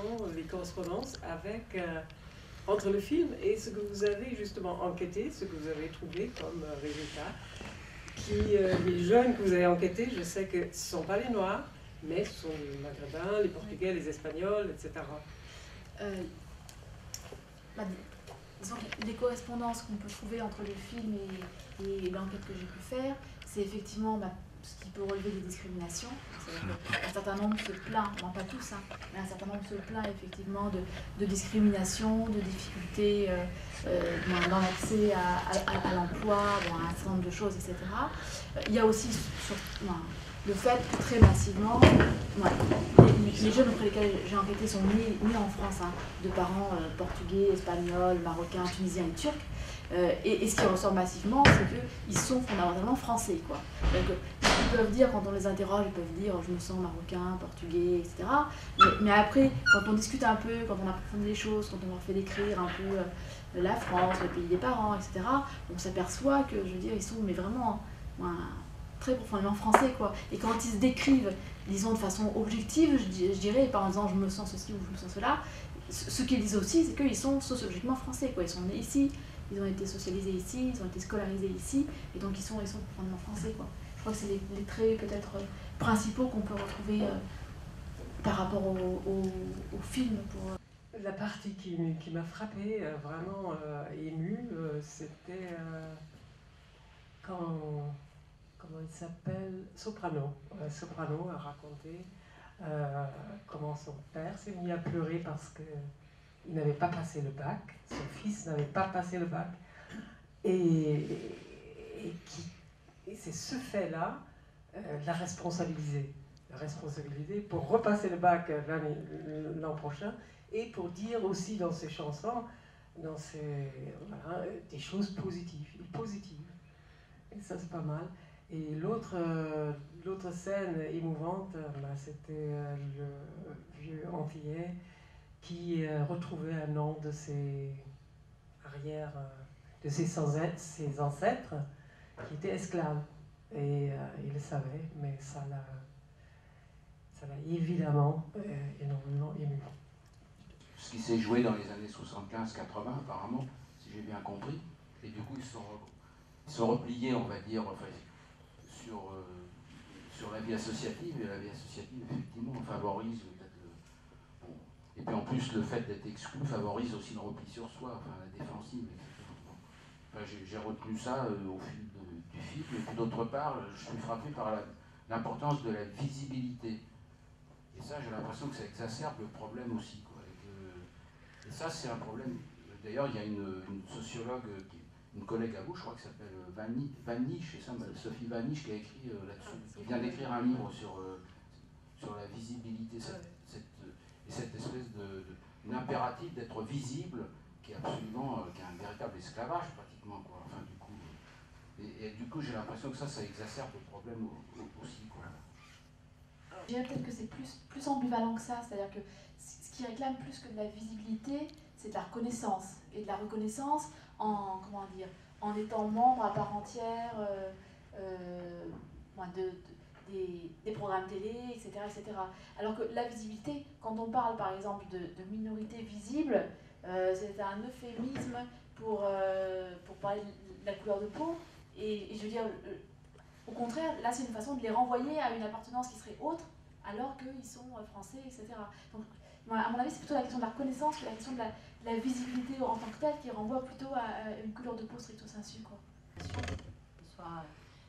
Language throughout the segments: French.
relations, les correspondances avec, entre le film et ce que vous avez justement enquêté, ce que vous avez trouvé comme résultat. Les jeunes que vous avez enquêtés, je sais que ce ne sont pas les Noirs, mais ce sont les Maghrébins, les Portugais, les Espagnols, etc. Disons que les correspondances qu'on peut trouver entre le film et l'enquête que j'ai pu faire, c'est effectivement ce qui peut relever des discriminations. Un certain nombre se plaint, non pas tous, hein, mais un certain nombre se plaint effectivement de discrimination, de difficultés dans l'accès à l'emploi, un certain nombre de choses, etc. Il y a aussi le fait que très massivement, les jeunes auprès desquels j'ai enquêté sont nés en France, hein, de parents portugais, espagnols, marocains, tunisiens et turcs. Et ce qui ressort massivement, c'est qu'ils sont fondamentalement français, quoi. Donc, ils peuvent dire, quand on les interroge, ils peuvent dire je me sens marocain, portugais, etc. Mais après, quand on discute un peu, quand on approfondit les choses, quand on leur fait décrire un peu la France, le pays des parents, etc., on s'aperçoit que, je veux dire, ils sont vraiment très profondément français, quoi. Et quand ils se décrivent, disons de façon objective, je dirais, par exemple, je me sens ceci ou je me sens cela, ce qu'ils disent aussi, c'est qu'ils sont sociologiquement français, quoi. Ils sont nés ici, ils ont été socialisés ici, ils ont été scolarisés ici, et donc ils sont profondément français, quoi. Je crois que c'est les traits peut-être principaux qu'on peut retrouver par rapport au film. La partie qui m'a frappée, vraiment émue, c'était quand, comment il s'appelle, Soprano. Soprano a raconté comment son père s'est mis à pleurer parce qu'il n'avait pas passé le bac, son fils n'avait pas passé le bac, et c'est ce fait-là la responsabiliser pour repasser le bac l'an prochain, et pour dire aussi dans ses chansons, des choses positives. Et ça, c'est pas mal. Et l'autre scène émouvante, c'était le vieux Antillais qui retrouvait un nom de ses de ses ancêtres qui étaient esclaves. Et il le savait, mais ça l'a évidemment énormément ému. Ce qui s'est joué dans les années 75-80 apparemment, si j'ai bien compris, et du coup ils se sont repliés, on va dire, enfin, sur la vie associative, et la vie associative effectivement favorise et puis en plus le fait d'être exclu favorise aussi le repli sur soi, enfin la défensive, etc. Enfin, j'ai retenu ça au fil du film, et puis d'autre part, je suis frappé par l'importance de la visibilité. Et ça, j'ai l'impression que ça exacerbe le problème aussi, quoi. Et ça, c'est un problème. D'ailleurs, il y a une sociologue, une collègue à vous, je crois, qui s'appelle Vanish, Sophie Vanish, qui a écrit là-dessus, qui vient d'écrire un livre sur la visibilité, cette espèce d'impératif d'être visible, qui est absolument, qui est un véritable esclavage pratiquement, quoi. Enfin, du coup, et du coup, j'ai l'impression que ça exacerbe le problème aussi, quoi. Je dirais peut-être que c'est plus ambivalent que ça, c'est-à-dire que ce qui réclame plus que de la visibilité, c'est de la reconnaissance. Et de la reconnaissance en étant membre à part entière des programmes télé, etc., etc. Alors que la visibilité, quand on parle par exemple de minorités visibles, c'est un euphémisme pour parler de la couleur de peau. Et je veux dire, au contraire, là c'est une façon de les renvoyer à une appartenance qui serait autre, alors qu'ils sont français, etc. Donc, à mon avis, c'est plutôt la question de la reconnaissance que la question de la visibilité en tant que telle qui renvoie plutôt à une couleur de peau stricto sensu, quoi. Que ce soit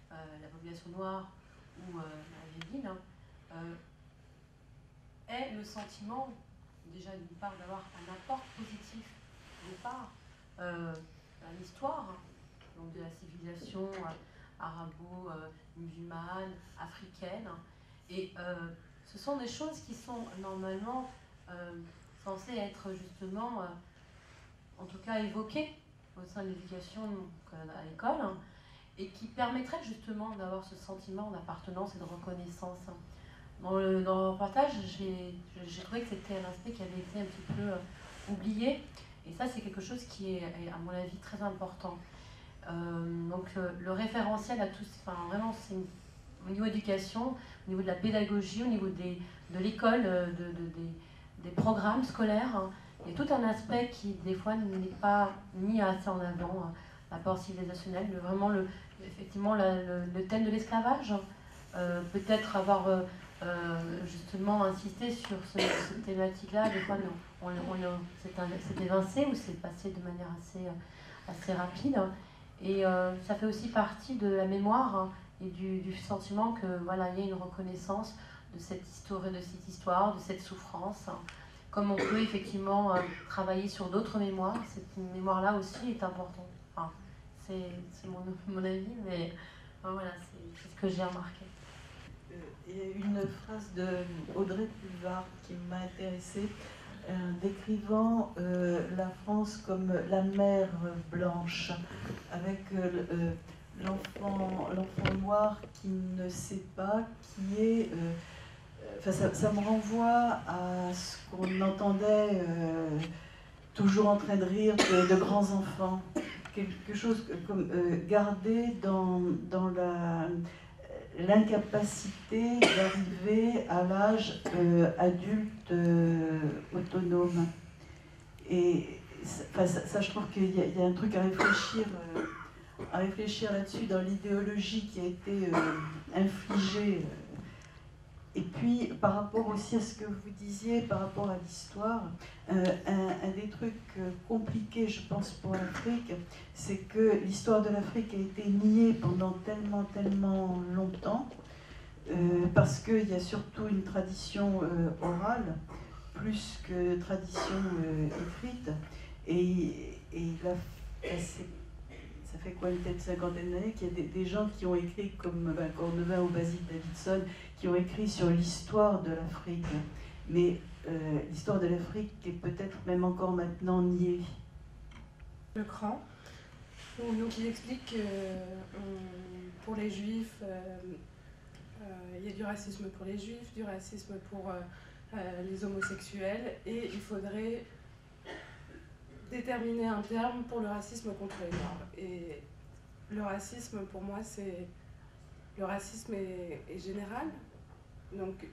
la population noire ou la vieille ville, est le sentiment, déjà d'une part, d'avoir un apport positif de part à l'histoire, donc de la civilisation arabo-musulmane, africaine. Et ce sont des choses qui sont normalement censées être justement, en tout cas évoquées au sein de l'éducation à l'école, et qui permettraient justement d'avoir ce sentiment d'appartenance et de reconnaissance. Dans le reportage, j'ai trouvé que c'était un aspect qui avait été un petit peu oublié, et ça c'est quelque chose qui est à mon avis très important. Donc le référentiel à tous, enfin vraiment c'est au niveau éducation, au niveau de la pédagogie, au niveau de l'école, des programmes scolaires. Hein. Il y a tout un aspect qui, des fois, n'est pas mis assez en avant, l'apport civilisationnel, vraiment effectivement le thème de l'esclavage. Peut-être avoir justement insisté sur cette thématique-là, des fois c'est évincé ou c'est passé de manière assez rapide. Et ça fait aussi partie de la mémoire hein, et du sentiment que voilà, il y a une reconnaissance de cette histoire, de cette souffrance. Hein. Comme on peut effectivement travailler sur d'autres mémoires, cette mémoire-là aussi est importante. Enfin, c'est mon avis, mais voilà, c'est ce que j'ai remarqué. Il y a une phrase de Audrey Pulvar qui m'a intéressée, décrivant la France comme la mer blanche, avec l'enfant noir qui ne sait pas, qui est... ça me renvoie à ce qu'on entendait toujours en train de rire de grands enfants. Quelque chose comme gardé dans l'incapacité d'arriver à l'âge adulte autonome. Et ça, je trouve qu'il y a un truc à réfléchir là-dessus dans l'idéologie qui a été infligée. Et puis, par rapport aussi à ce que vous disiez, par rapport à l'histoire, un des trucs compliqués, je pense, pour l'Afrique, c'est que l'histoire de l'Afrique a été niée pendant tellement longtemps, parce qu'il y a surtout une tradition orale, plus que tradition écrite. Et là, ça fait quoi, peut-être 50aine d'années qu'il y a des gens qui ont écrit, comme Cornevin ou Basil Davidson, qui ont écrit sur l'histoire de l'Afrique. Mais l'histoire de l'Afrique est peut-être même encore maintenant niée. Le cran, donc il explique que pour les juifs, il y a du racisme pour les juifs, du racisme pour les homosexuels, et il faudrait déterminer un terme pour le racisme contre les Noirs. Et le racisme, pour moi, le racisme est général. Donc,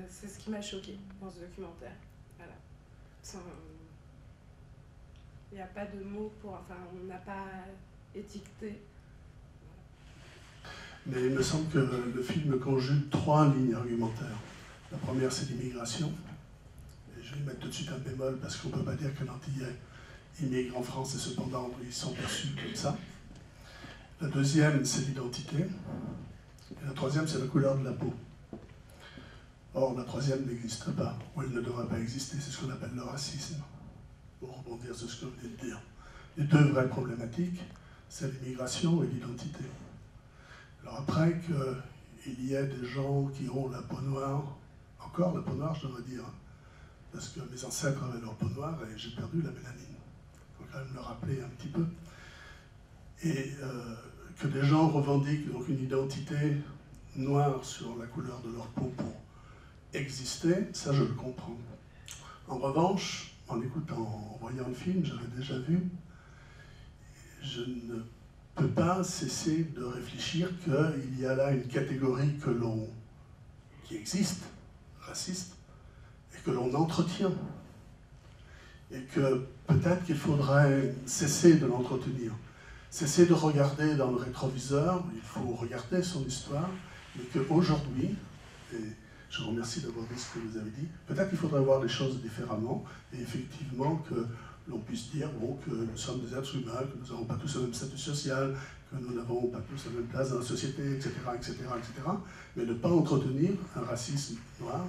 c'est ce qui m'a choquée dans ce documentaire. Voilà. Il n'y a pas de mots pour... Enfin, on n'a pas étiqueté. Mais il me semble que le film conjugue 3 lignes argumentaires. La première, c'est l'immigration. Et je vais mettre tout de suite un bémol parce qu'on ne peut pas dire qu'un Antillais immigre en France et cependant ils sont perçus comme ça. La deuxième, c'est l'identité. Et la troisième, c'est la couleur de la peau. Or, la troisième n'existe pas, ou elle ne devrait pas exister, c'est ce qu'on appelle le racisme. Pour rebondir sur ce que vous venez de dire. Les deux vraies problématiques, c'est l'immigration et l'identité. Alors après qu'il y ait des gens qui ont la peau noire, encore la peau noire je devrais dire, parce que mes ancêtres avaient leur peau noire et j'ai perdu la mélanine. Il faut quand même le rappeler un petit peu. Et que des gens revendiquent donc une identité noire sur la couleur de leur peau pour exister, ça je le comprends. En revanche, en écoutant, en voyant le film, j'avais déjà vu, je ne peux pas cesser de réfléchir qu'il y a là une catégorie qui existe, raciste, et que l'on entretient. Et que peut-être qu'il faudrait cesser de l'entretenir. Cesser de regarder dans le rétroviseur, il faut regarder son histoire, mais qu'aujourd'hui, et je vous remercie d'avoir dit ce que vous avez dit, peut-être qu'il faudrait voir les choses différemment, et effectivement que l'on puisse dire bon, que nous sommes des êtres humains, que nous n'avons pas tous le même statut social, que nous n'avons pas tous la même place dans la société, etc., mais ne pas entretenir un racisme noir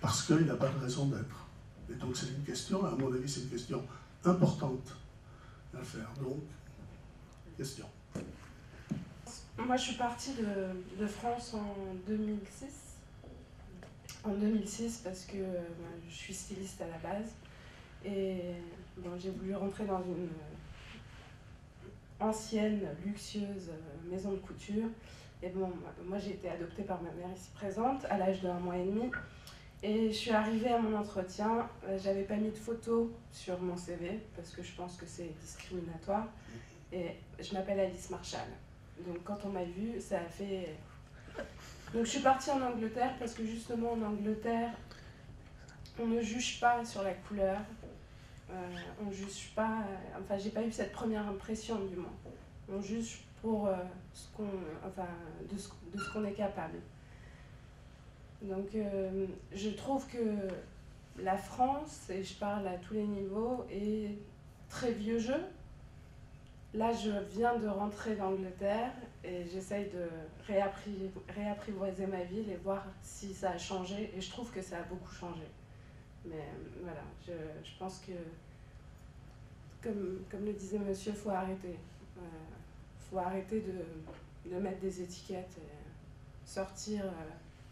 parce qu'il n'a pas de raison d'être. Et donc c'est une question, à mon avis, c'est une question importante à faire. Donc, question. Moi, je suis partie de France en 2006. En 2006, parce que je suis styliste à la base. Et bon, j'ai voulu rentrer dans une ancienne, luxueuse maison de couture. Et bon, moi, j'ai été adoptée par ma mère ici présente à l'âge d'1 mois et demi. Et je suis arrivée à mon entretien, j'avais pas mis de photo sur mon CV, parce que je pense que c'est discriminatoire. Et je m'appelle Alice Marshall. Donc quand on m'a vue, ça a fait... Donc je suis partie en Angleterre, parce que justement en Angleterre, on ne juge pas sur la couleur, on juge pas, enfin j'ai pas eu cette première impression du moins, on juge pour ce qu'on, enfin, de ce qu'on est capable. Donc je trouve que la France, et je parle à tous les niveaux, est très vieux jeu. Là, je viens de rentrer d'Angleterre et j'essaye de réapprivoiser ma ville et voir si ça a changé. Et je trouve que ça a beaucoup changé. Mais voilà, je pense que, comme le disait monsieur, il faut arrêter. Faut arrêter de mettre des étiquettes et sortir,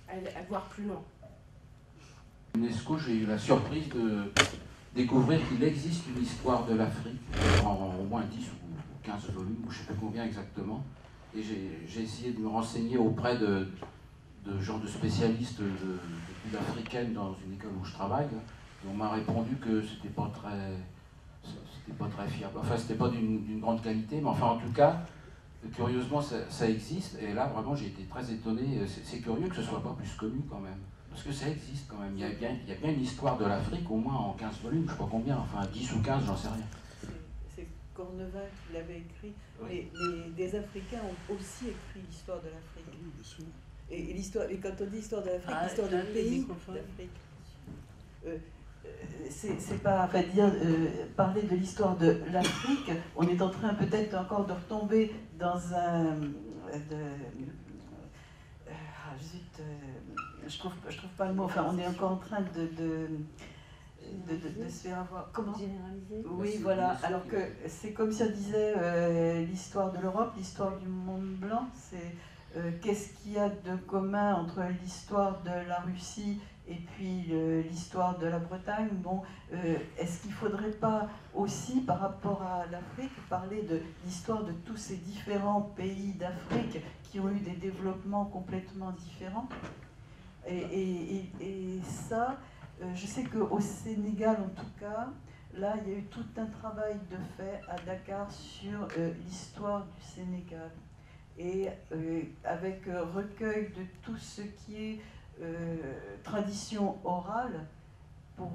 à voir plus loin. UNESCO, j'ai eu la surprise de découvrir qu'il existe une histoire de l'Afrique en au moins 10 ou 15 volumes, ou je ne sais pas combien exactement. Et j'ai essayé de me renseigner auprès de gens de spécialistes d'études africaines dans une école où je travaille. Et on m'a répondu que c'était pas très fiable. Enfin, c'était pas d'une grande qualité, mais enfin, en tout cas, curieusement, ça existe. Et là, vraiment, j'ai été très étonné. C'est curieux que ce soit pas plus connu quand même. Parce que ça existe quand même. Il y a bien une histoire de l'Afrique, au moins en 15 volumes, je ne sais pas combien, enfin 10 ou 15, j'en sais rien. C'est Cornevin qui l'avait écrit. Oui. Mais des Africains ont aussi écrit l'histoire de l'Afrique. Oui, bien sûr. Et quand on dit histoire de l'Afrique, l'histoire du pays d'Afrique. C'est pas, enfin, parler de l'histoire de l'Afrique, on est en train peut-être encore de retomber dans un... je trouve pas le mot, enfin on est encore en train de se faire avoir. Comment généraliser? Oui, voilà, alors que c'est comme si on disait l'histoire de l'Europe, l'histoire du monde blanc, c'est qu'est-ce qu'il y a de commun entre l'histoire de la Russie et puis l'histoire de la Bretagne. Bon, est-ce qu'il ne faudrait pas aussi, par rapport à l'Afrique, parler de l'histoire de tous ces différents pays d'Afrique qui ont eu des développements complètement différents? Et ça, je sais qu'au Sénégal, en tout cas, là, il y a eu tout un travail de fait à Dakar sur l'histoire du Sénégal. Et avec recueil de tout ce qui est tradition orale pour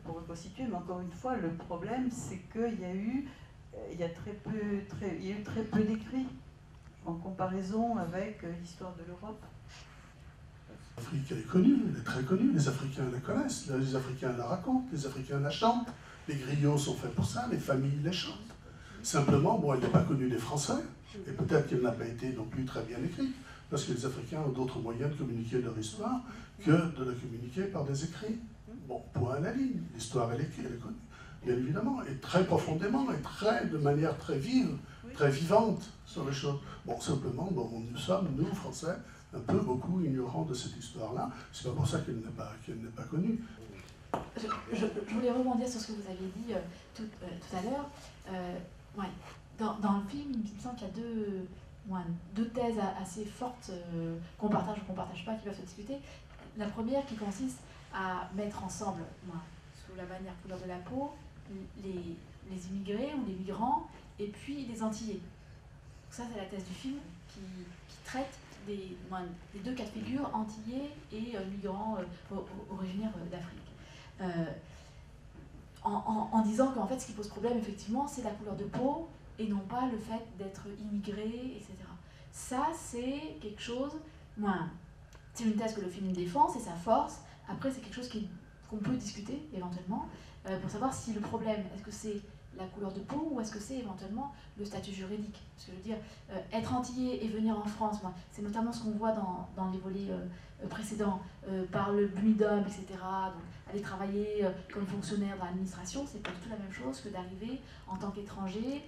reconstituer. Mais encore une fois, le problème, c'est qu'il y a eu très peu d'écrits en comparaison avec l'histoire de l'Europe. L'Afrique, elle est connue, elle est très connue, les Africains la connaissent, les Africains la racontent, les Africains la chantent, les griots sont faits pour ça, les familles les chantent. Simplement, bon, elle n'est pas connue des Français, et peut-être qu'elle n'a pas été non plus très bien écrite, parce que les Africains ont d'autres moyens de communiquer leur histoire que de la communiquer par des écrits. Bon, point à la ligne, l'histoire elle est connue, bien évidemment, et très profondément, et de manière très vive, très vivante sur les choses. Bon, simplement, bon, nous sommes, nous, Français, un peu beaucoup ignorants de cette histoire-là. C'est pas pour ça qu'elle n'est pas connue. Je voulais rebondir sur ce que vous aviez dit tout à l'heure. Ouais. Dans le film, il me semble qu'il y a deux thèses assez fortes qu'on partage ou qu'on ne partage pas, qui peuvent se discuter. La première qui consiste à mettre ensemble, sous la bannière couleur de la peau, les immigrés ou les migrants et puis les Antillais. Donc ça, c'est la thèse du film qui traite des deux cas de figure, Antillais et migrants originaires d'Afrique. En disant qu'en fait, ce qui pose problème, effectivement, c'est la couleur de peau et non pas le fait d'être immigré, etc. Ça, c'est quelque chose... c'est une thèse que le film défend, c'est sa force. Après, c'est quelque chose qu'on peut discuter, éventuellement, pour savoir si le problème, est-ce que c'est la couleur de peau ou est-ce que c'est éventuellement le statut juridique? Parce que je veux dire, être antillais et venir en France, c'est notamment ce qu'on voit dans les volets précédents, par le BNUDOM, etc. Donc, aller travailler comme fonctionnaire dans l'administration, c'est pas du tout la même chose que d'arriver en tant qu'étranger,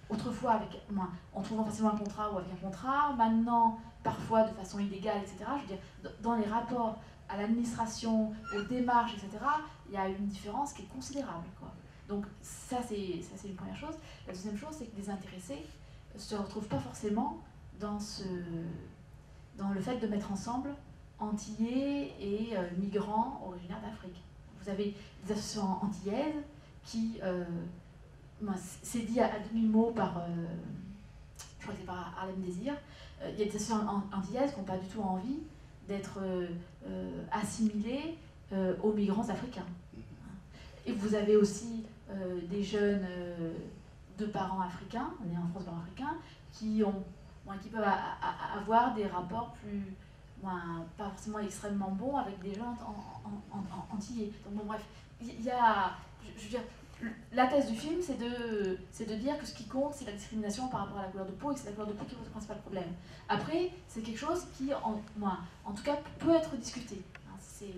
autrefois en trouvant facilement un contrat ou avec un contrat, maintenant parfois de façon illégale, etc. Je veux dire, dans les rapports à l'administration, aux démarches, etc., il y a une différence qui est considérable, quoi. Donc ça c'est une première chose. La deuxième chose, c'est que les intéressés ne se retrouvent pas forcément dans le fait de mettre ensemble Antillais et migrants originaires d'Afrique. Vous avez des associations antillaises qui, c'est dit à demi-mot par, je crois que c'est par Harlem Désir, il y a des associations antillaises qui n'ont pas du tout envie d'être assimilées aux migrants africains. Et vous avez aussi des jeunes de parents africains, nés en France, parents africains, qui peuvent avoir des rapports plus, pas forcément extrêmement bons avec des gens antillais. Donc bon, bref, il y a, je veux dire, la thèse du film, c'est de dire que ce qui compte, c'est la discrimination par rapport à la couleur de peau, et que c'est la couleur de peau qui pose le principal problème. Après, c'est quelque chose qui, en tout cas, peut être discuté. C'est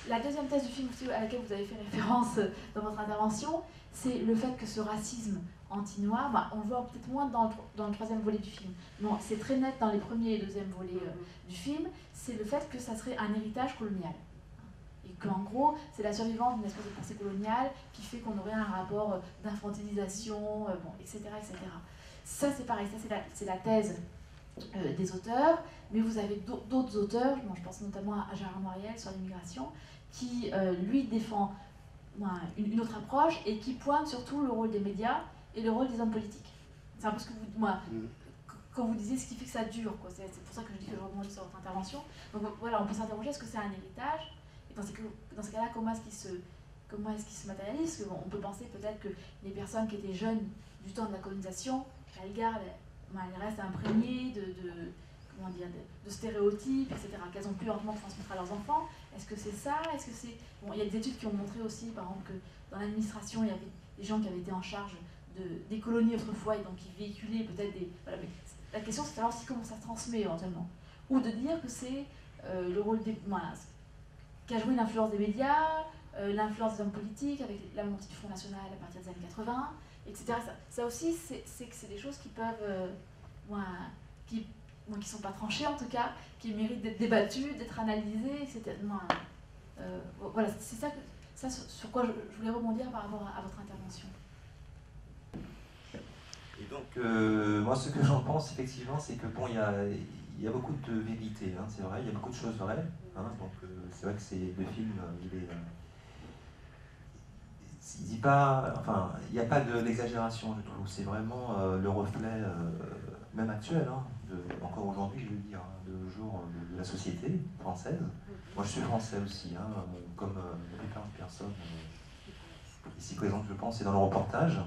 la deuxième thèse du film à laquelle vous avez fait référence dans votre intervention, c'est le fait que ce racisme anti-noir, on le voit peut-être moins dans le troisième volet du film. Non, c'est très net dans les premiers et deuxième volets du film, c'est le fait que ça serait un héritage colonial. Et qu'en gros, c'est la survivance d'une espèce de pensée coloniale qui fait qu'on aurait un rapport d'infantilisation, etc., etc. Ça, c'est pareil, ça c'est la thèse des auteurs, mais vous avez d'autres auteurs, je pense notamment à Gérard Noiriel sur l'immigration, qui lui défend une autre approche et qui pointe surtout le rôle des médias et le rôle des hommes politiques. C'est un peu ce que quand vous disiez ce qui fait que ça dure, quoi. C'est pour ça que je dis que je rebondis sur votre intervention. Donc voilà, on peut s'interroger, est-ce que c'est un héritage? Et dans ces cas-là, comment est-ce qu'il se matérialise? Parce qu'on peut penser peut-être que les personnes qui étaient jeunes du temps de la colonisation, elles restent imprégnées de stéréotypes, etc., qu'elles ont pu lentement transmettre à leurs enfants. Est-ce que c'est ça? Est-ce que c'est... il y a des études qui ont montré aussi, par exemple, que dans l'administration, il y avait des gens qui avaient été en charge des colonies autrefois et donc qui véhiculaient peut-être des... Voilà, mais la question, c'est de savoir aussi comment ça se transmet éventuellement. Ou de dire que c'est le rôle des... qu'a joué l'influence des médias, l'influence des hommes politiques, avec la montée du Front National à partir des années 80, etc. Ça aussi, c'est des choses qui peuvent... qui sont pas tranchées en tout cas, qui méritent d'être débattues, d'être analysées, etc. Voilà, c'est ça sur quoi je voulais rebondir par rapport à votre intervention. Et donc, moi, ce que j'en pense, effectivement, c'est que bon, il y a beaucoup de vérité, hein, c'est vrai, il y a beaucoup de choses vraies. Hein, donc, c'est vrai que le film, il dit pas, enfin, il n'y a pas de l'exagération, je trouve. C'est vraiment le reflet, même actuel, hein, encore aujourd'hui, je veux dire, de jour de la société française. Moi, je suis français aussi, hein, comme la plupart des personnes ici présentes, je pense, et dans le reportage.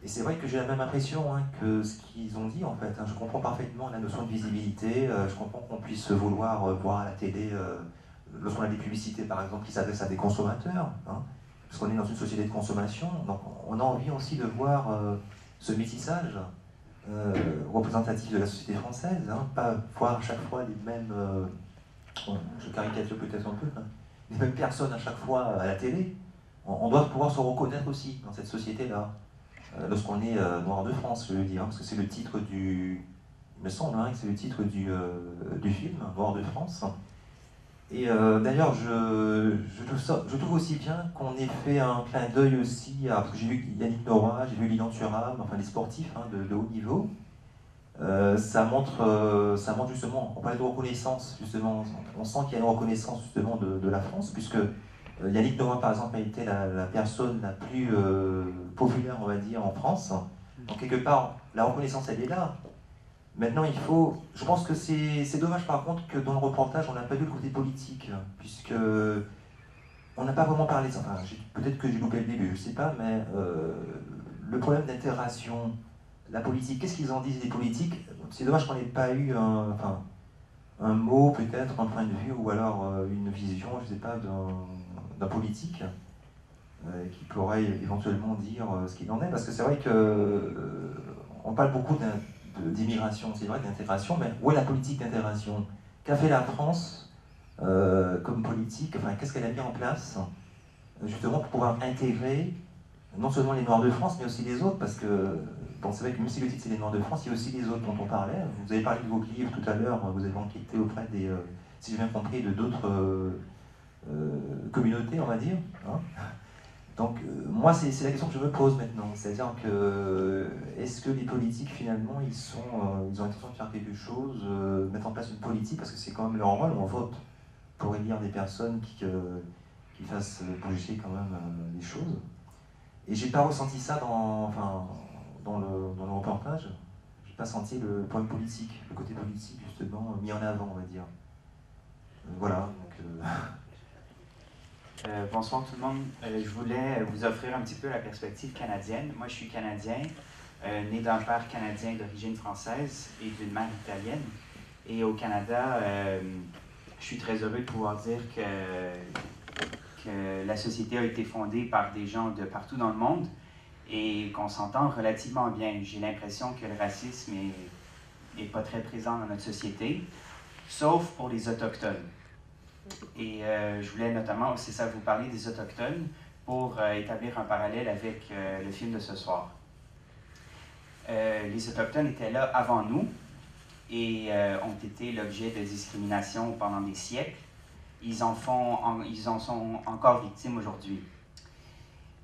Et c'est vrai que j'ai la même impression que ce qu'ils ont dit, en fait. Je comprends parfaitement la notion de visibilité, je comprends qu'on puisse vouloir voir à la télé, lorsqu'on a des publicités, par exemple, qui s'adressent à des consommateurs, parce qu'on est dans une société de consommation, donc on a envie aussi de voir ce métissage représentatif de la société française, pas voir à chaque fois les mêmes, je caricature peut-être un peu, les mêmes personnes à chaque fois à la télé. On doit pouvoir se reconnaître aussi dans cette société-là. Lorsqu'on est noir de France, je veux dire, parce que c'est le titre il me semble que c'est le titre du film, Noir de France. Et d'ailleurs, je trouve aussi bien qu'on ait fait un clin d'œil aussi, parce que j'ai vu Yannick Noah, j'ai vu Lilian Thuram, enfin les sportifs de haut niveau. Ça montre justement, on parlait de reconnaissance, justement, on sent qu'il y a une reconnaissance justement de la France, puisque Yannick Noah, par exemple, a été la personne la plus populaire, on va dire, en France. Donc, quelque part, la reconnaissance, elle est là. Maintenant, je pense que c'est dommage, par contre, que dans le reportage, on n'a pas vu le côté politique, puisque on n'a pas vraiment parlé de ça. Enfin, peut-être que j'ai loupé le début, je ne sais pas, mais le problème d'intégration, la politique, qu'est-ce qu'ils en disent, les politiques? C'est dommage qu'on n'ait pas eu un mot, peut-être, un point de vue, ou alors une vision, je ne sais pas, d'un politique qui pourrait éventuellement dire ce qu'il en est, parce que c'est vrai qu'on parle beaucoup d'immigration, c'est vrai, d'intégration, mais où est la politique d'intégration? Qu'a fait la France comme politique? Enfin, qu'est-ce qu'elle a mis en place justement pour pouvoir intégrer non seulement les Noirs de France, mais aussi les autres, parce que bon, c'est vrai que même si le titre c'est les Noirs de France, il y a aussi les autres dont on parlait. Vous avez parlé de vos livres tout à l'heure, vous avez enquêté auprès des, si j'ai bien compris, de d'autres communautés, on va dire. Donc moi, c'est la question que je me pose maintenant. C'est-à-dire que, est-ce que les politiques, finalement, ils ont l'intention de faire quelque chose, mettre en place une politique, parce que c'est quand même leur rôle, on vote pour élire des personnes qui fassent bouger quand même les choses. Et j'ai pas ressenti ça dans le reportage. J'ai pas senti le point politique, le côté politique, justement, mis en avant, on va dire. Voilà. Bonsoir tout le monde. Je voulais vous offrir un petit peu la perspective canadienne. Moi, je suis Canadien, né d'un père canadien d'origine française et d'une mère italienne. Et au Canada, je suis très heureux de pouvoir dire que la société a été fondée par des gens de partout dans le monde et qu'on s'entend relativement bien. J'ai l'impression que le racisme n'est pas très présent dans notre société, sauf pour les Autochtones. Et je voulais notamment, c'est ça, vous parler des Autochtones pour établir un parallèle avec le film de ce soir. Les Autochtones étaient là avant nous et ont été l'objet de discrimination pendant des siècles. Ils en sont encore victimes aujourd'hui.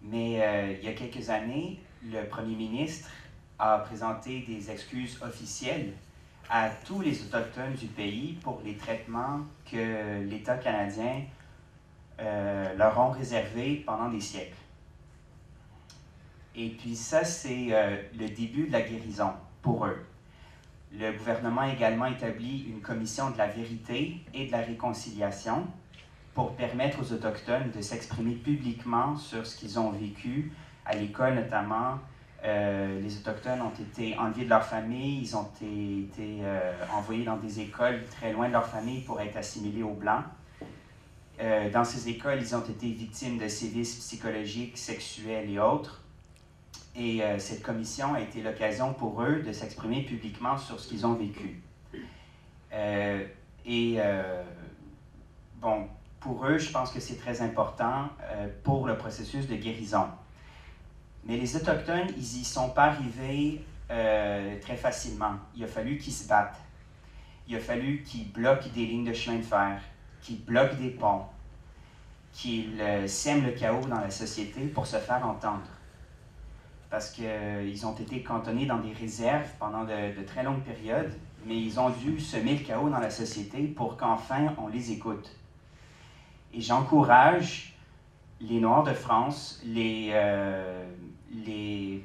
Mais il y a quelques années, le premier ministre a présenté des excuses officielles à tous les Autochtones du pays pour les traitements que l'État canadien leur ont réservés pendant des siècles. Et puis ça, c'est le début de la guérison pour eux. Le gouvernement a également établi une commission de la vérité et de la réconciliation pour permettre aux Autochtones de s'exprimer publiquement sur ce qu'ils ont vécu à l'école notamment. Les Autochtones ont été enlevés de leur famille, ils ont été envoyés dans des écoles très loin de leur famille pour être assimilés aux Blancs. Dans ces écoles, ils ont été victimes de sévices psychologiques, sexuels et autres. Et cette commission a été l'occasion pour eux de s'exprimer publiquement sur ce qu'ils ont vécu. Bon, pour eux, je pense que c'est très important pour le processus de guérison. Mais les Autochtones, ils n'y sont pas arrivés très facilement. Il a fallu qu'ils se battent. Il a fallu qu'ils bloquent des lignes de chemin de fer, qu'ils bloquent des ponts, qu'ils sèment le chaos dans la société pour se faire entendre. Parce qu'ils ont été cantonnés dans des réserves pendant de très longues périodes, mais ils ont dû semer le chaos dans la société pour qu'enfin on les écoute. Et j'encourage les Noirs de France, les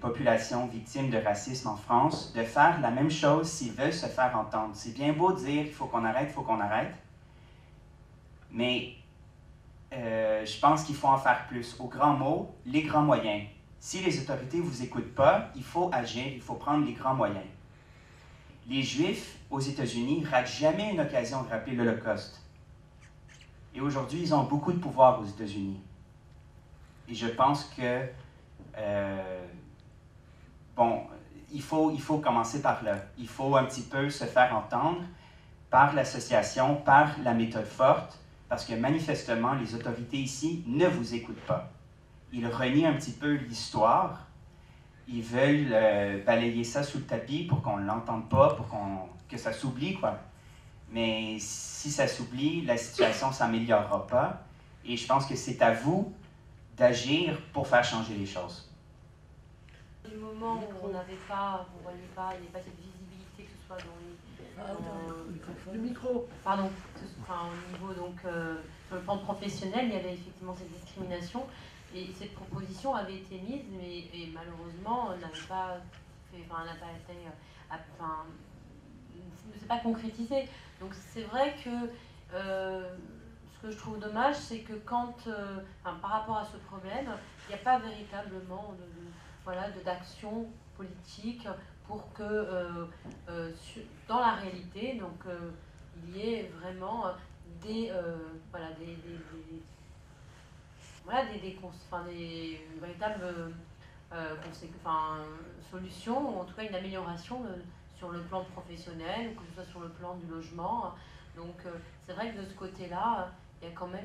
populations victimes de racisme en France, de faire la même chose s'ils veulent se faire entendre. C'est bien beau de dire qu'il faut qu'on arrête, mais je pense qu'il faut en faire plus. Au grand mot, les grands moyens. Si les autorités ne vous écoutent pas, il faut agir, il faut prendre les grands moyens. Les Juifs aux États-Unis ne ratent jamais une occasion de rappeler l'Holocauste. Et aujourd'hui, ils ont beaucoup de pouvoir aux États-Unis. Et je pense que il faut commencer par là. Il faut un petit peu se faire entendre par l'association, par la méthode forte, parce que manifestement, les autorités ici ne vous écoutent pas. Ils renient un petit peu l'histoire. Ils veulent balayer ça sous le tapis pour qu'on ne l'entende pas, que ça s'oublie, quoi. Mais si ça s'oublie, la situation ne s'améliorera pas. Et je pense que c'est à vous d'agir pour faire changer les choses. Du moment où on n'avait pas, on voyait pas, il n'y avait pas cette visibilité, que ce soit dans le micro. Pardon, au niveau donc sur le plan professionnel, il y avait effectivement cette discrimination et cette proposition avait été mise, mais malheureusement ne s'est pas concrétisée. Donc c'est vrai que ce que je trouve dommage, c'est que par rapport à ce problème, il n'y a pas véritablement d'action politique pour que dans la réalité, donc, il y ait vraiment des véritables solutions, ou en tout cas une amélioration sur le plan professionnel, ou que ce soit sur le plan du logement. Donc c'est vrai que de ce côté-là, il y a quand même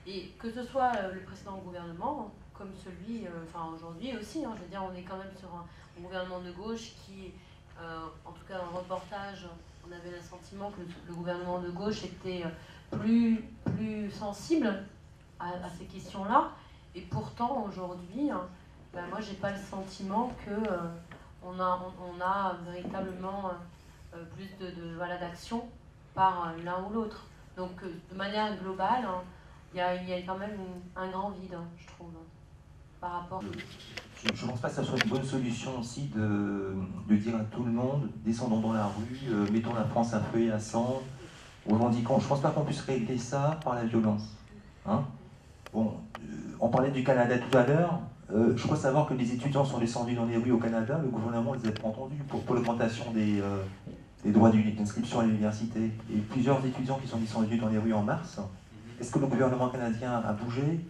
et que ce soit le précédent gouvernement, comme celui, aujourd'hui aussi, je veux dire, on est quand même sur un gouvernement de gauche qui, en tout cas dans le reportage, on avait le sentiment que le gouvernement de gauche était plus sensible à ces questions-là. Et pourtant, aujourd'hui, moi, j'ai pas le sentiment qu'on a véritablement plus d'action par l'un ou l'autre. Donc, de manière globale, il y a quand même un grand vide, je trouve, par rapport... Je ne pense pas que ça soit une bonne solution aussi de dire à tout le monde, descendons dans la rue, mettons la France à feu et à sang, revendiquant. Je ne pense pas qu'on puisse régler ça par la violence. Hein. Bon, on parlait du Canada tout à l'heure. Je crois savoir que les étudiants sont descendus dans les rues au Canada. Le gouvernement les a pas entendus pour l'augmentation des droits d'inscription à l'université. Et plusieurs étudiants qui sont descendus dans les rues en mars. Est-ce que le gouvernement canadien a bougé?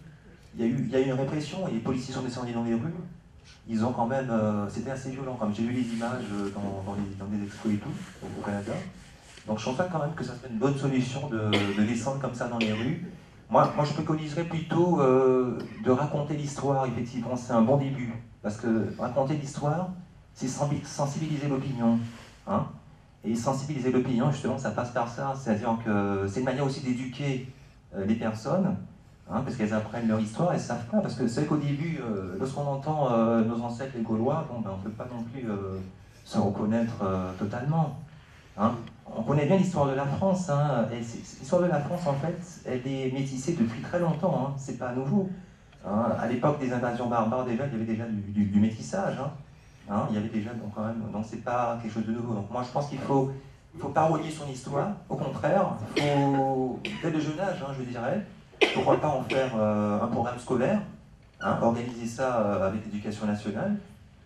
Il y a eu une répression et les policiers sont descendus dans les rues. Ils ont quand même... c'était assez violent. J'ai vu les images dans les expos et tout, au Canada. Donc je pense pas quand même que ça serait une bonne solution de descendre comme ça dans les rues. Moi je préconiserais plutôt de raconter l'histoire, effectivement, c'est un bon début. Parce que raconter l'histoire, c'est sensibiliser l'opinion. Hein. Et sensibiliser l'opinion, justement, ça passe par ça. C'est-à-dire que c'est une manière aussi d'éduquer les personnes, hein, parce qu'elles apprennent leur histoire, elles ne savent pas. Parce que c'est vrai qu'au début, lorsqu'on entend nos ancêtres les Gaulois, bon, on ne peut pas non plus se reconnaître totalement. Hein. On connaît bien l'histoire de la France. Hein, l'histoire de la France, en fait, elle est métissée depuis très longtemps. Hein, c'est pas nouveau. Hein, à l'époque des invasions barbares, déjà, il y avait déjà du métissage. Hein, hein, il y avait déjà, donc quand même, donc c'est pas quelque chose de nouveau. Donc moi, je pense qu'il faut pas renier son histoire. Au contraire, il faut, dès le jeune âge, hein, je dirais, pourquoi pas en faire un programme scolaire, hein, organiser ça avec l'éducation nationale.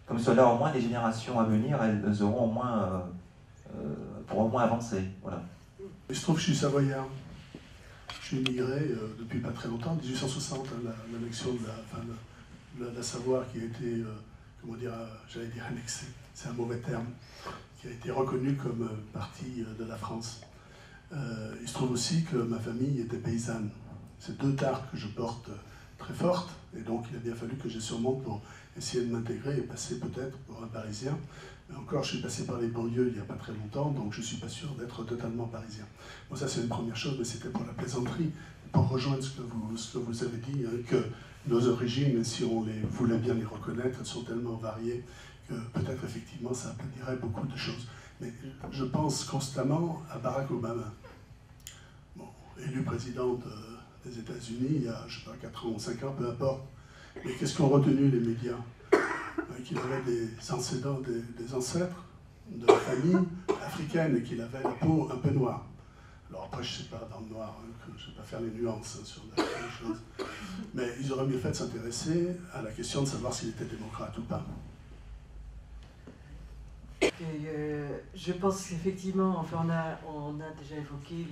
Comme cela, au moins, les générations à venir, elles auront au moins... pour au moins avancer, voilà. Il se trouve que je suis savoyard. Je suis immigré depuis pas très longtemps, 1860, hein, l'annexion de la Savoie qui a été, comment dire, j'allais dire annexée, c'est un mauvais terme, qui a été reconnue comme partie de la France. Il se trouve aussi que ma famille était paysanne. C'est deux tares que je porte très fortes, et donc il a bien fallu que je surmonte pour essayer de m'intégrer et passer peut-être pour un Parisien. Mais encore, je suis passé par les banlieues il n'y a pas très longtemps, donc je ne suis pas sûr d'être totalement parisien. Bon, ça c'est une première chose, mais c'était pour la plaisanterie, pour rejoindre ce que vous avez dit, hein, que nos origines, si on voulait bien les reconnaître, elles sont tellement variées que peut-être effectivement ça aplandirait beaucoup de choses. Mais je pense constamment à Barack Obama, bon, élu président des États-Unis il y a, je ne sais pas, 4 ans ou 5 ans, peu importe. Mais qu'est-ce qu'ont retenu les médias? Qu'il avait des ancêtres de la famille africaine et qu'il avait la peau un peu noire. Alors après, je ne sais pas dans le noir, hein, je ne vais pas faire les nuances sur les choses. Mais ils auraient mieux fait de s'intéresser à la question de savoir s'il était démocrate ou pas. Je pense qu'effectivement, enfin, on a déjà évoqué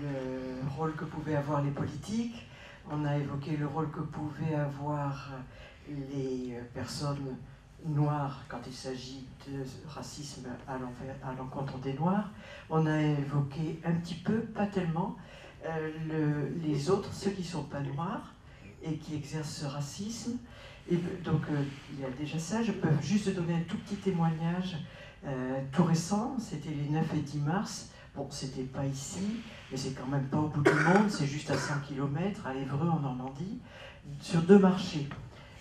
le rôle que pouvaient avoir les politiques, on a évoqué le rôle que pouvaient avoir les personnes noires quand il s'agit de racisme à l'encontre des Noirs. On a évoqué un petit peu, pas tellement, les autres, ceux qui ne sont pas noirs et qui exercent ce racisme. Et donc il y a déjà ça. Je peux juste donner un tout petit témoignage tout récent, c'était les 9 et 10 mars. Bon, c'était pas ici, mais c'est quand même pas au bout du monde, c'est juste à 100 km, à Évreux en Normandie, sur 2 marchés.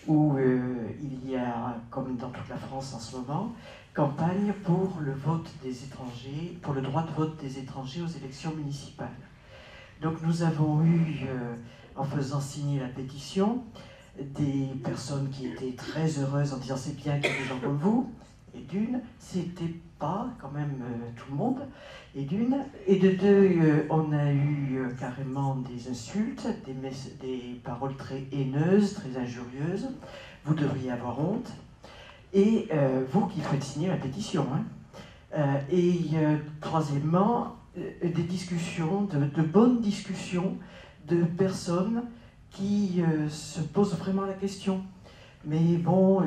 Où il y a, comme dans toute la France en ce moment, campagne pour le vote des étrangers, pour le droit de vote des étrangers aux élections municipales. Donc nous avons eu, en faisant signer la pétition, des personnes qui étaient très heureuses en disant c'est bien qu'il y ait des gens comme vous, et d'une, c'était pas quand même tout le monde, et d'une, et de deux, on a eu carrément des insultes, des paroles très haineuses, très injurieuses. Vous devriez avoir honte. Et vous qui faites signer la pétition. Hein. Et troisièmement, des discussions, de bonnes discussions de personnes qui se posent vraiment la question. Mais bon,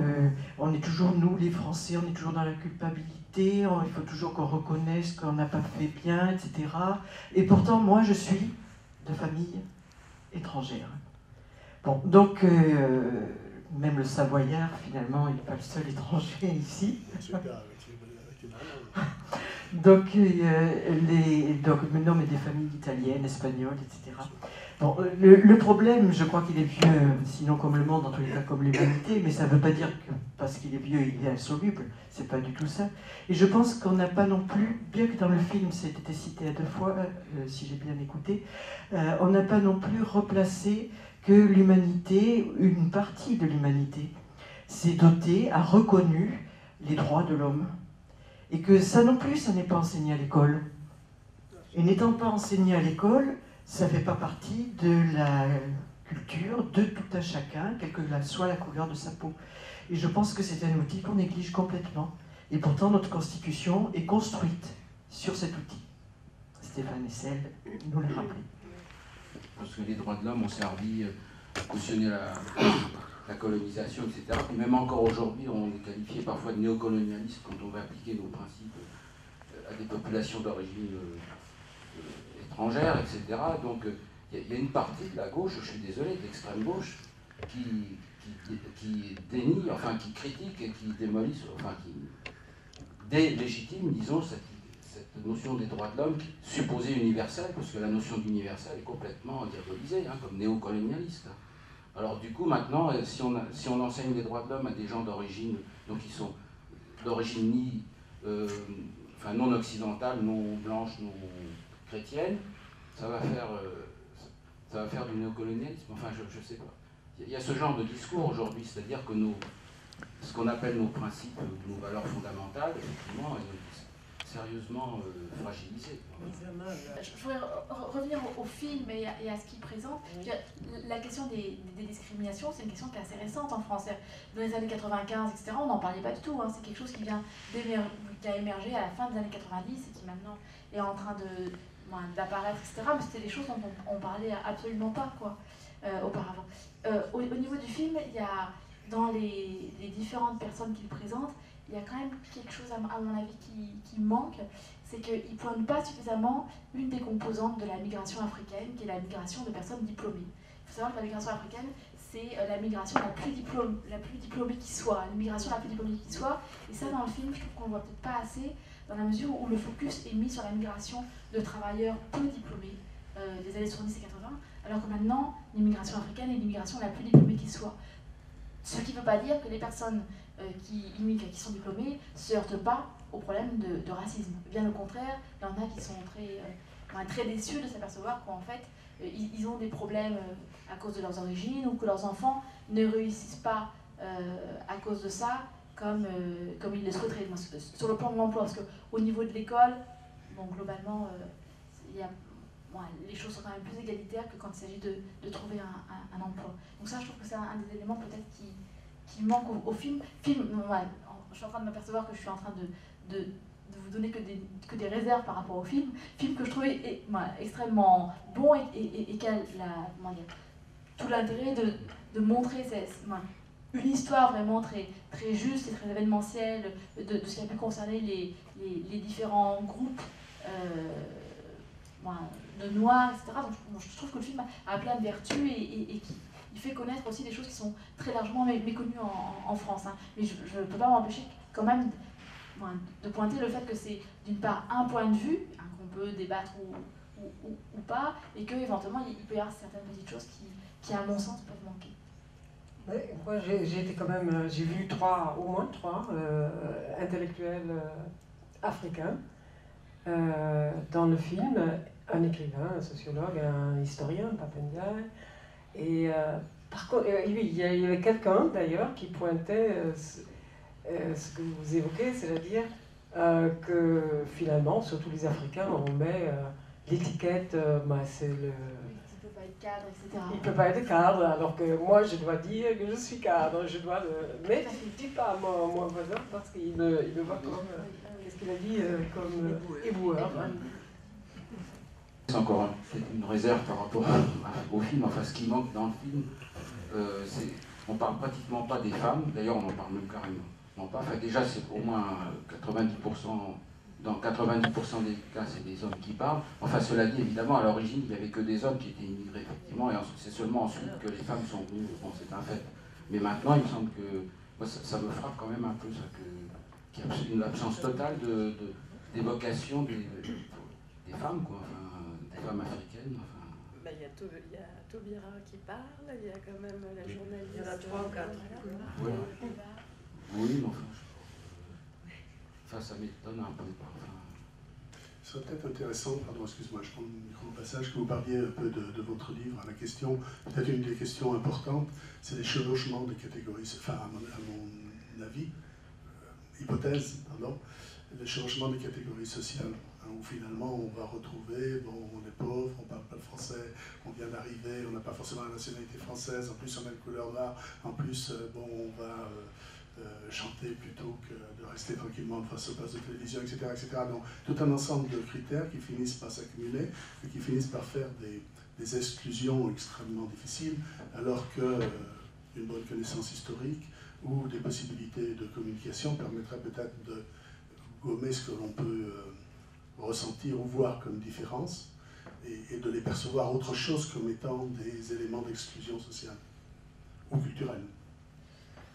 on est toujours, nous les Français, on est toujours dans la culpabilité, il faut toujours qu'on reconnaisse qu'on n'a pas fait bien, etc. Et pourtant, moi, je suis de famille étrangère. Bon, donc, même le Savoyard, finalement, il n'est pas le seul étranger ici. Donc, non, mais des familles italiennes, espagnoles, etc. Bon, le problème, je crois qu'il est vieux, sinon comme le monde, en tous les cas comme l'humanité, mais ça ne veut pas dire que parce qu'il est vieux, il est insoluble, c'est pas du tout ça. Et je pense qu'on n'a pas non plus, bien que dans le film c'était cité à 2 fois, si j'ai bien écouté, on n'a pas non plus replacé que l'humanité, une partie de l'humanité, s'est dotée, a reconnu les droits de l'homme. Et que ça non plus, ça n'est pas enseigné à l'école. Et n'étant pas enseigné à l'école, ça ne fait pas partie de la culture de tout un chacun, quelle que soit la couleur de sa peau. Et je pense que c'est un outil qu'on néglige complètement. Et pourtant, notre Constitution est construite sur cet outil. Stéphane Hessel nous l'a rappelé. Parce que les droits de l'homme ont servi à cautionner la colonisation, etc. Et même encore aujourd'hui, on est qualifié parfois de néocolonialiste quand on va appliquer nos principes à des populations d'origine étrangère, etc. Donc il y a une partie de la gauche, je suis désolé, de l'extrême gauche, qui dénie, enfin qui critique et qui démolit, enfin qui délégitime, disons, cette notion des droits de l'homme supposée universelle, parce que la notion d'universel est complètement diabolisée, hein, comme néocolonialiste. Alors du coup, maintenant, si on enseigne les droits de l'homme à des gens d'origine, donc qui sont d'origine enfin, non occidentale, non blanche, non chrétienne, ça va faire du néocolonialisme. Enfin, je sais pas. Il y a ce genre de discours aujourd'hui, c'est-à-dire que ce qu'on appelle nos principes, nos valeurs fondamentales, effectivement, sérieusement fragilisées. Je voudrais revenir au film et à ce qu'il présente. La question des discriminations, c'est une question qui est assez récente en France. Dans les années 95, etc., on n'en parlait pas du tout. Hein. C'est quelque chose qui a émergé à la fin des années 90 et qui maintenant est en train d'apparaître, etc. Mais c'était des choses dont on parlait absolument pas, quoi, auparavant. Au niveau du film, il y a, dans les différentes personnes qu'il présente, il y a quand même quelque chose, à mon avis, qui manque, c'est qu'il ne pointe pas suffisamment une des composantes de la migration africaine, qui est la migration de personnes diplômées. Il faut savoir que la migration africaine, c'est la migration la plus diplômée qui soit, la migration la plus diplômée qui soit, et ça, dans le film, je trouve qu'on ne le voit peut-être pas assez, dans la mesure où le focus est mis sur la migration de travailleurs peu diplômés des années 70 et 80, alors que maintenant, l'immigration africaine est l'immigration la plus diplômée qui soit. Ce qui ne veut pas dire que les personnes qui immigrent, qui sont diplômées, ne se heurtent pas au problème de racisme. Bien au contraire, il y en a qui sont très déçus de s'apercevoir qu'en fait, ils ont des problèmes à cause de leurs origines ou que leurs enfants ne réussissent pas à cause de ça comme ils le souhaiteraient. Sur le plan de l'emploi, parce qu'au niveau de l'école, bon, globalement, les choses sont quand même plus égalitaires que quand il s'agit de trouver un emploi. Donc ça, je trouve que c'est un des éléments peut-être qui manque au film. Je suis en train de m'apercevoir que je suis en train de vous donner que des réserves par rapport au film. Film que je trouvais extrêmement bon et qui a tout l'intérêt de montrer une histoire vraiment très, très juste et très événementielle de ce qui a pu concerner les différents groupes de noirs, etc. Donc je trouve que le film a plein de vertus et il fait connaître aussi des choses qui sont très largement méconnues en France. Hein. Mais je ne peux pas m'empêcher quand même de pointer le fait que c'est d'une part un point de vue, hein, qu'on peut débattre ou pas, et qu'éventuellement il peut y avoir certaines petites choses qui à mon sens, peuvent manquer. Ouais, moi j'ai vu au moins trois intellectuels africains dans le film, un écrivain, un sociologue, un historien, Papendiaï, et par contre, il y avait quelqu'un d'ailleurs qui pointait ce que vous évoquez, c'est-à-dire que finalement, surtout les Africains, on met l'étiquette, c'est le... Il ne peut pas être cadre, etc. Il ne peut pas être cadre, alors que moi je dois dire que je suis cadre, je dois le... Mais je ne dis pas à mon voisin parce qu'il me voit comme... Qu'est-ce qu'il a dit comme éboueur. C'est encore une réserve par rapport au film. Enfin, ce qui manque dans le film, on ne parle pratiquement pas des femmes. D'ailleurs, on en parle même carrément pas. Enfin, déjà, c'est au moins 90%, dans 90% des cas, c'est des hommes qui parlent. Enfin, cela dit, évidemment, à l'origine, il n'y avait que des hommes qui étaient immigrés, effectivement, et c'est seulement ensuite que les femmes sont venues. Bon, c'est un fait. Mais maintenant, il me semble que moi, ça me frappe quand même un peu, ça, qu'il y a une absence totale d'évocation des femmes, quoi. Enfin, des femmes africaines. Enfin... Il y a Taubira qui parle, il y a quand même la journaliste. Il y en a 3 ou 4. Oui, mais enfin, ça m'étonne un peu. Ce serait peut-être intéressant, pardon, excuse-moi, je prends le micro au passage, que vous parliez un peu de votre livre. La question, peut-être une des questions importantes, c'est les chevauchements de catégories, enfin, à mon avis, hypothèse, pardon, les changements de catégories sociales hein, où finalement on va retrouver, bon, on est pauvre, on ne parle pas le français, on vient d'arriver, on n'a pas forcément la nationalité française, en plus on a une couleur noire, en plus bon, on va chanter plutôt que de rester tranquillement face au poste de télévision, etc., etc. Donc tout un ensemble de critères qui finissent par s'accumuler et qui finissent par faire des exclusions extrêmement difficiles, alors qu'une bonne connaissance historique ou des possibilités de communication permettraient peut-être de gommer ce que l'on peut ressentir ou voir comme différence et de les percevoir autre chose comme étant des éléments d'exclusion sociale ou culturelle.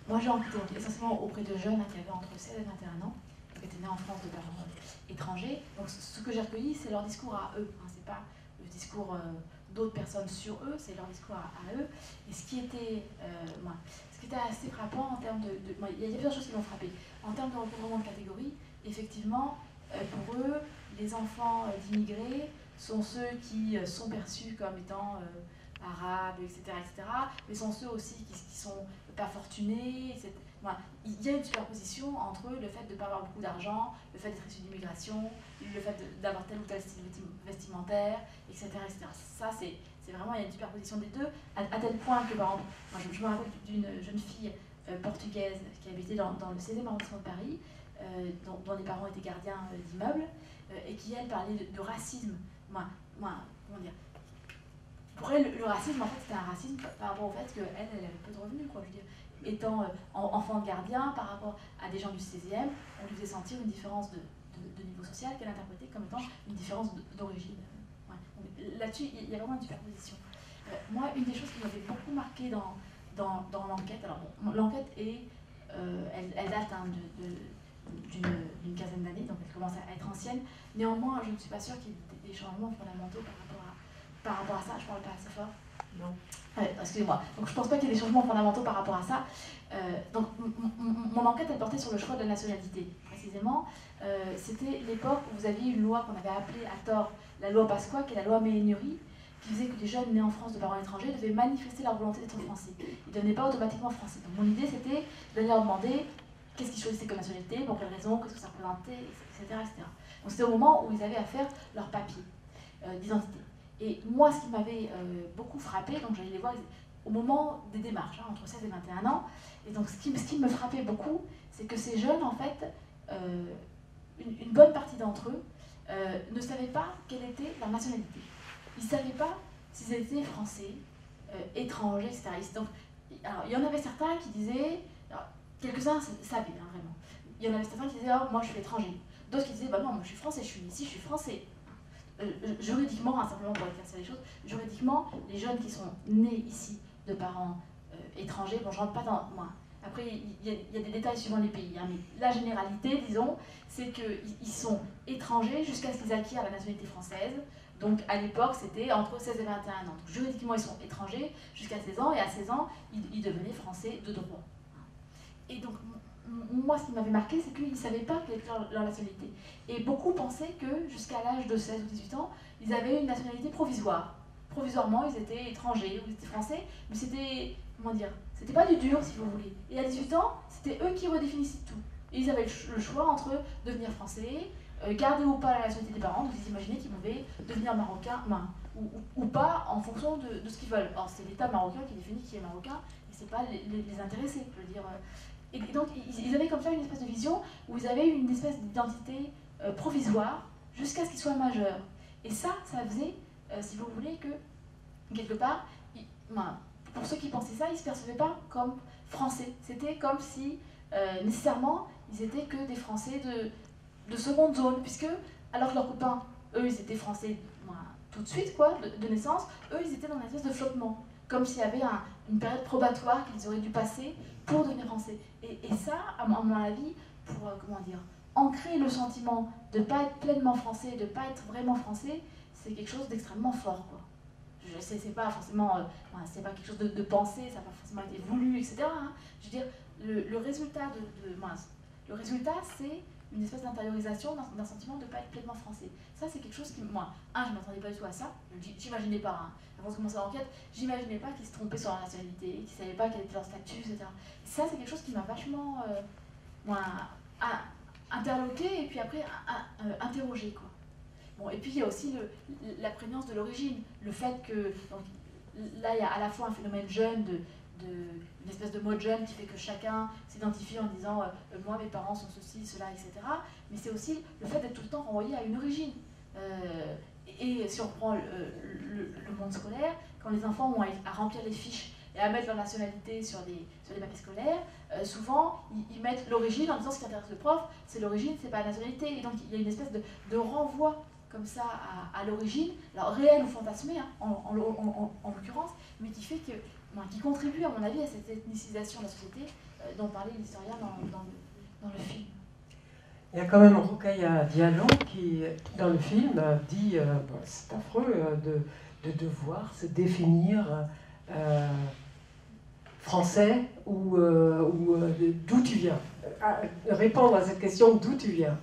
Moi, j'ai enquêté essentiellement auprès de jeunes qui avaient entre 16 et 21 ans, qui étaient nés en France de parents étrangers. Donc, ce que j'ai recueilli, c'est leur discours à eux. Hein, c'est pas le discours d'autres personnes sur eux, c'est leur discours à eux. Et ce qui était assez frappant en termes il y a plusieurs choses qui m'ont frappé. En termes de recouvrement de catégories, effectivement, pour eux, les enfants d'immigrés sont ceux qui sont perçus comme étant arabes, etc., mais sont ceux aussi qui sont pas fortunés. Il y a une superposition entre le fait de ne pas avoir beaucoup d'argent, le fait d'être issu d'immigration, le fait d'avoir tel ou tel style vestimentaire, etc., etc. Ça, c'est vraiment, il y a une superposition des deux, à tel point que, par exemple, moi, je me rappelle d'une jeune fille portugaise qui habitait dans le 16e arrondissement de Paris, dont les parents étaient gardiens d'immeubles, et qui, elle, parlait de racisme. Comment dire, pour elle, le racisme, en fait, c'était un racisme par rapport au fait qu'elle avait peu de revenus, quoi. Je veux dire, étant enfant de gardien par rapport à des gens du 16e, on lui faisait sentir une différence de niveau social qu'elle interprétait comme étant une différence d'origine. Ouais. Là-dessus, il y a vraiment une superposition. Moi, une des choses qui m'avait beaucoup marqué dans l'enquête, alors bon, l'enquête est, elle date d'une quinzaine d'années, donc elle commence à être ancienne. Néanmoins, je ne suis pas sûre qu'il y ait des changements fondamentaux par rapport à ça. Je ne parle pas assez fort. Non. Excusez-moi. Donc je ne pense pas qu'il y ait des changements fondamentaux par rapport à ça. Donc mon enquête, elle portait sur le choix de la nationalité. Précisément, c'était l'époque où vous aviez une loi qu'on avait appelée à tort la loi Pasqua, qui est la loi Méhaignerie, qui disait que les jeunes nés en France de parents étrangers devaient manifester leur volonté d'être français. Ils ne devenaient pas automatiquement français. Donc mon idée, c'était de leur demander qu'est-ce qu'ils choisissaient comme nationalité, pour quelles raisons, qu'est-ce que ça représentait, etc., etc. Donc c'était au moment où ils avaient à faire leur papier d'identité. Et moi, ce qui m'avait beaucoup frappé, donc j'allais les voir au moment des démarches, entre 16 et 21 ans, et donc ce qui me frappait beaucoup, c'est que ces jeunes, en fait, une bonne partie d'entre eux ne savaient pas quelle était leur nationalité. Ils ne savaient pas s'ils étaient français, étrangers, etc. Donc, alors, il y en avait certains qui disaient, quelques-uns savaient, hein, vraiment. Il y en avait certains qui disaient, oh, moi je suis étranger. D'autres qui disaient, bah non, moi je suis français, je suis ici, je suis français. Juridiquement, simplement pour éclaircir les choses, juridiquement, les jeunes qui sont nés ici de parents étrangers, bon, je rentre pas dans... Moi, après, il y a des détails suivant les pays, hein, mais la généralité, disons, c'est qu'ils sont étrangers jusqu'à ce qu'ils acquièrent la nationalité française. Donc, à l'époque, c'était entre 16 et 21 ans. Donc, juridiquement, ils sont étrangers jusqu'à 16 ans, et à 16 ans, ils devenaient français de droit. Et donc, moi, ce qui m'avait marqué, c'est qu'ils ne savaient pas quelle était leur nationalité. Et beaucoup pensaient que, jusqu'à l'âge de 16 ou 18 ans, ils avaient une nationalité provisoire. Provisoirement, ils étaient étrangers ou ils étaient français, mais c'était, comment dire, c'était pas du dur, si vous voulez. Et à 18 ans, c'était eux qui redéfinissaient tout. Et ils avaient le choix entre devenir français, garder ou pas la nationalité des parents, donc ils imaginaient qu'ils pouvaient devenir marocains, ou pas, en fonction de ce qu'ils veulent. Or, c'est l'État marocain qui définit qui est marocain, et c'est pas les intéressés, je veux dire. Et donc, ils avaient comme ça une espèce de vision où ils avaient une espèce d'identité provisoire jusqu'à ce qu'ils soient majeurs. Et ça faisait, si vous voulez, que, quelque part, pour ceux qui pensaient ça, ils ne se percevaient pas comme français. C'était comme si, nécessairement, ils étaient que des Français de seconde zone, puisque, alors que leurs copains, eux, ils étaient français tout de suite, quoi, de naissance, eux, ils étaient dans une espèce de flottement, comme s'il y avait une période probatoire qu'ils auraient dû passer pour devenir français. Et ça, à mon avis, pour, comment dire, ancrer le sentiment de ne pas être pleinement français, de ne pas être vraiment français, c'est quelque chose d'extrêmement fort, quoi. Je sais, c'est pas forcément, c'est pas quelque chose de pensé, ça n'a pas forcément été voulu, etc. Hein. Je veux dire, le résultat le résultat, c'est une espèce d'intériorisation d'un sentiment de ne pas être pleinement français. Ça, c'est quelque chose qui, moi, je ne m'attendais pas du tout à ça. J'imaginais pas, hein, avant de commencer l'enquête, j'imaginais pas qu'ils se trompaient sur leur nationalité, qu'ils ne savaient pas quel était leur statut, etc. Ça, c'est quelque chose qui m'a vachement interloqué et puis après interrogé, quoi. Bon, et puis il y a aussi la prégnance de l'origine, le fait que donc, là il y a à la fois un phénomène jeune une espèce de mode jeune qui fait que chacun s'identifie en disant moi mes parents sont ceci, cela, etc. Mais c'est aussi le fait d'être tout le temps renvoyé à une origine. Et si on reprend le monde scolaire, quand les enfants ont à remplir les fiches et à mettre leur nationalité sur les papiers scolaires, souvent ils mettent l'origine en disant ce qui intéresse le prof, c'est l'origine, c'est pas la nationalité. Et donc il y a une espèce de renvoi comme ça à l'origine, alors réelle ou fantasmée hein, en l'occurrence, mais qui fait que, qui contribue à mon avis à cette ethnicisation de la société dont parlait l'historien dans le film. Il y a quand même Rokhaya Diallo qui, dans le film, dit c'est affreux de devoir se définir français ou d'où tu viens. Répondre à cette question d'où tu viens.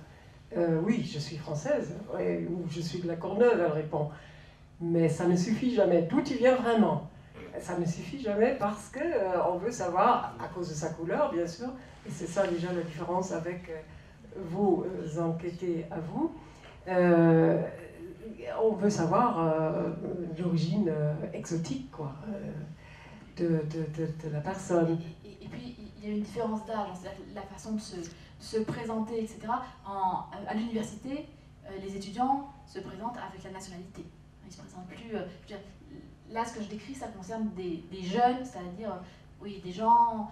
Oui, je suis française, ou je suis de la Courneuve, elle répond. Mais ça ne suffit jamais. D'où tu viens vraiment? Ça ne suffit jamais parce qu'on veut savoir, à cause de sa couleur, bien sûr, et c'est ça déjà la différence avec vos enquêtés à vous. On veut savoir l'origine exotique, quoi, de la personne. Et puis, il y a une différence d'âge, c'est-à-dire la façon de se présenter, etc. À l'université, les étudiants se présentent avec la nationalité. Ils ne se présentent plus... là, ce que je décris, ça concerne des jeunes, c'est-à-dire oui, des gens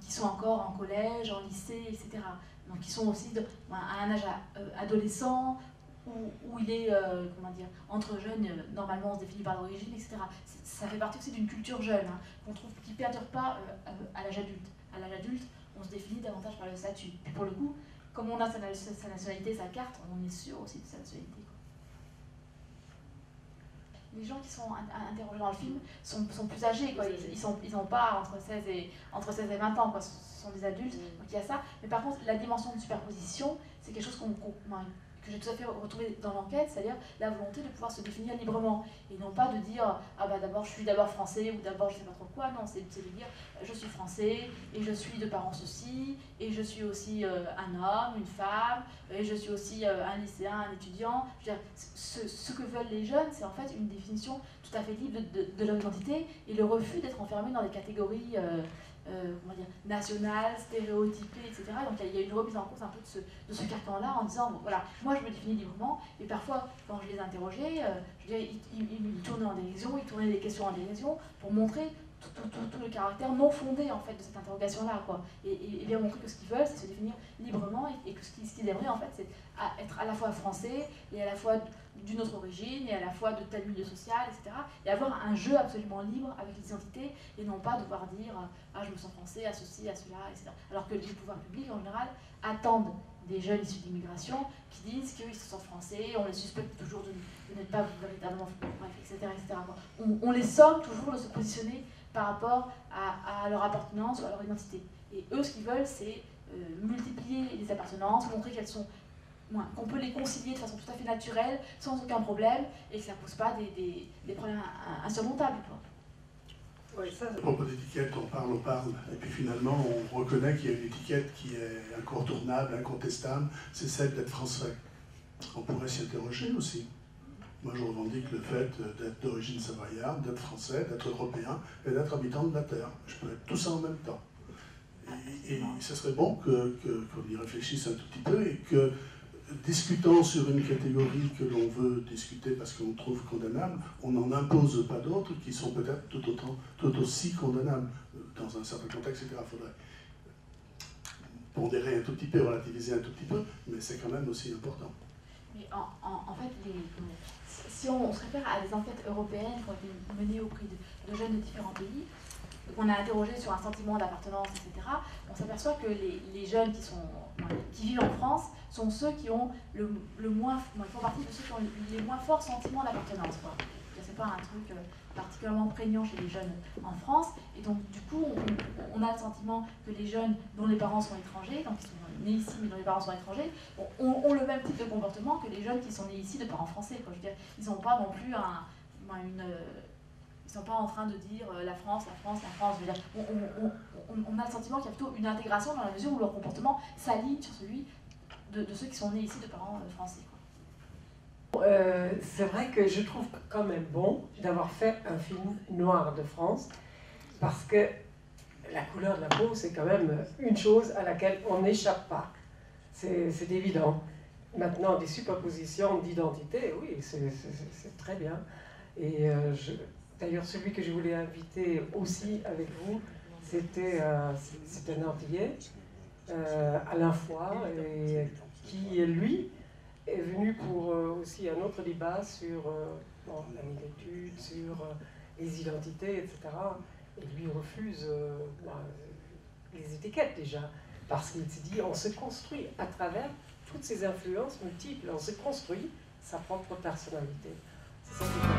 qui sont encore en collège, en lycée, etc. Donc, qui sont aussi à un âge adolescent, où il est, comment dire, entre jeunes, normalement on se définit par l'origine, etc. Ça fait partie aussi d'une culture jeune, hein, qu'on trouve qui ne perdure pas à l'âge adulte. À l'âge adulte, on se définit davantage par le statut. Puis pour le coup, comme on a sa nationalité, sa carte, on est sûr aussi de sa nationalité. Quoi. Les gens qui sont interrogés dans le film sont plus âgés, quoi. Ils n'ont pas entre 16 et 20 ans, quoi. Ce sont des adultes, donc il y a ça. Mais par contre, la dimension de superposition, c'est quelque chose que j'ai tout à fait retrouvé dans l'enquête, c'est-à-dire la volonté de pouvoir se définir librement, et non pas de dire ah bah d'abord je suis d'abord français ou d'abord je sais pas trop quoi. Non, c'est de dire je suis français et je suis de parents ceci et je suis aussi un homme, une femme et je suis aussi un lycéen, un étudiant. Je veux dire, ce que veulent les jeunes, c'est en fait une définition tout à fait libre de leur identité et le refus d'être enfermé dans des catégories comment dire, nationales, stéréotypées, etc. Donc il y a une remise en cause un peu de ce carcan-là en disant, bon, voilà, moi je me définis librement, et parfois quand je les interrogeais, je veux dire, ils tournaient en dérision, ils tournaient des questions en dérision pour montrer tout le caractère non fondé en fait de cette interrogation-là, quoi. Et bien montrer que ce qu'ils veulent, c'est se définir librement et que ce qu'ils aimeraient en fait, c'est être à la fois français et à la fois d'une autre origine et à la fois de tel milieu social, etc. Et avoir un jeu absolument libre avec l'identité et non pas devoir dire ah je me sens français à ceci, à cela, etc. Alors que les pouvoirs publics en général attendent des jeunes issus d'immigration qui disent qu'ils se sentent français, on les suspecte toujours de n'être pas véritablement bref, etc. On les somme toujours de se positionner par rapport à leur appartenance ou à leur identité. Et eux, ce qu'ils veulent, c'est multiplier les appartenances, montrer qu'elles sont qu'on peut les concilier de façon tout à fait naturelle, sans aucun problème, et que ça ne pose pas des problèmes insurmontables. Oui, ça, à propos d'étiquette, on parle, et puis finalement on reconnaît qu'il y a une étiquette qui est incontournable, incontestable, c'est celle d'être français. On pourrait s'y interroger aussi. Moi je revendique le fait d'être d'origine savoyarde, d'être français, d'être européen et d'être habitant de la Terre. Je peux être tout ça en même temps. Et ce serait bon qu'on y réfléchisse un tout petit peu et que, discutant sur une catégorie que l'on veut discuter parce qu'on trouve condamnable, on n'en impose pas d'autres qui sont peut-être tout aussi condamnables dans un certain contexte, etc. Il faudrait pondérer un tout petit peu, relativiser un tout petit peu, mais c'est quand même aussi important. Mais en fait, si on se réfère à des enquêtes européennes qui ont été menées auprès de jeunes de différents pays, qu'on a interrogé sur un sentiment d'appartenance, etc., on s'aperçoit que les jeunes qui vivent en France sont ceux qui ont le moins, ils font partie de ceux qui ont les moins forts sentiments d'appartenance. C'est pas un truc particulièrement prégnant chez les jeunes en France, et donc du coup on a le sentiment que les jeunes dont les parents sont étrangers, donc ils sont nés ici mais dont les parents sont étrangers, ont le même type de comportement que les jeunes qui sont nés ici de parents français. Quoi. Je veux dire, ils n'ont pas non plus ils ne sont pas en train de dire la France. Je veux dire, on a le sentiment qu'il y a plutôt une intégration dans la mesure où leur comportement s'aligne sur celui de ceux qui sont nés ici de parents français. Quoi. C'est vrai que je trouve quand même bon d'avoir fait un film noir de France, parce que la couleur de la peau, c'est quand même une chose à laquelle on n'échappe pas. C'est évident. Maintenant, des superpositions d'identité, oui, c'est très bien. Et d'ailleurs, celui que je voulais inviter aussi avec vous, c'était un Antillais, Alain Foy, et qui, lui, est venu pour aussi un autre débat sur la militude, sur les identités, etc. Et lui refuse les étiquettes déjà, parce qu'il se dit on se construit à travers toutes ces influences multiples, on se construit sa propre personnalité. C'est ça qui est